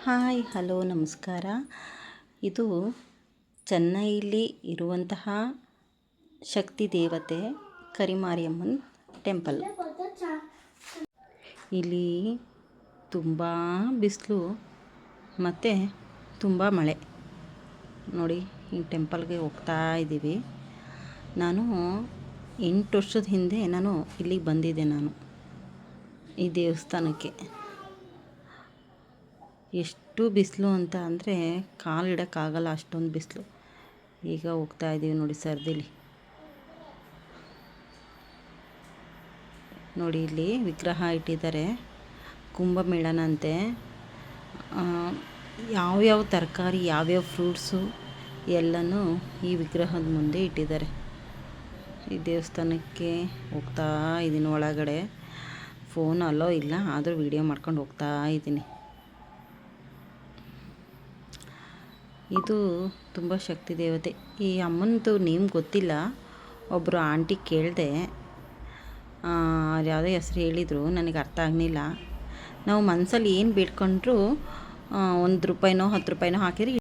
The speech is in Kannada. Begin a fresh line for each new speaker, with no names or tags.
ಹಾಯ್ ಹಲೋ ನಮಸ್ಕಾರ. ಇದು ಚೆನ್ನೈಲಿ ಇರುವಂತಹ ಶಕ್ತಿ ದೇವತೆ ಕರಿಮಾರಿಯಮ್ಮನ ಟೆಂಪಲ್. ಇಲ್ಲಿ ತುಂಬ ಬಿಸಿಲು ಮತ್ತು ತುಂಬ ಮಳೆ. ನೋಡಿ, ಈ ಟೆಂಪಲ್ಗೆ ಹೋಗ್ತಾ ಇದ್ದೀವಿ. ನಾನು 8 ವರ್ಷದ ಹಿಂದೆ ಇಲ್ಲಿಗೆ ಬಂದಿದ್ದೆ. ಈ ದೇವಸ್ಥಾನಕ್ಕೆ ಎಷ್ಟು ಬಿಸಿಲು ಅಂತ ಅಂದರೆ ಕಾಲಿಡೋಕ್ಕಾಗಲ್ಲ, ಅಷ್ಟೊಂದು ಬಿಸಿಲು. ಈಗ ಹೋಗ್ತಾ ಇದ್ದೀವಿ ನೋಡಿ ಸರ್ದಿಲಿ. ನೋಡಿ, ಇಲ್ಲಿ ವಿಗ್ರಹ ಇಟ್ಟಿದ್ದಾರೆ. ಕುಂಭಮೇಳನಂತೆ ಯಾವ್ಯಾವ ತರಕಾರಿ, ಯಾವ್ಯಾವ ಫ್ರೂಟ್ಸು ಎಲ್ಲನೂ ಈ ವಿಗ್ರಹದ ಮುಂದೆ ಇಟ್ಟಿದ್ದಾರೆ. ಈ ದೇವಸ್ಥಾನಕ್ಕೆ ಹೋಗ್ತಾ ಇದ್ದೀನಿ. ಒಳಗಡೆ ಫೋನ್ ಅಲೋ ಇಲ್ಲ, ಆದರೂ ವಿಡಿಯೋ ಮಾಡ್ಕೊಂಡು ಹೋಗ್ತಾ ಇದ್ದೀನಿ. ಇದು ತುಂಬ ಶಕ್ತಿ ದೇವತೆ. ಈ ಅಮ್ಮನದು ನೇಮ್ ಗೊತ್ತಿಲ್ಲ. ಒಬ್ಬರು ಆಂಟಿ ಕೇಳಿದೆ, ಯಾವುದೇ ಹೆಸ್ರು ಹೇಳಿದರು, ನನಗೆ ಅರ್ಥ ಆಗಲಿಲ್ಲ. ನಾವು ಮನಸ್ಸಲ್ಲಿ ಏನು ಬೇಡ್ಕೊಂಡ್ರೂ 1 ರೂಪಾಯಿನೋ 10 ರೂಪಾಯಿನೋ ಹಾಕಿದ್ರೆ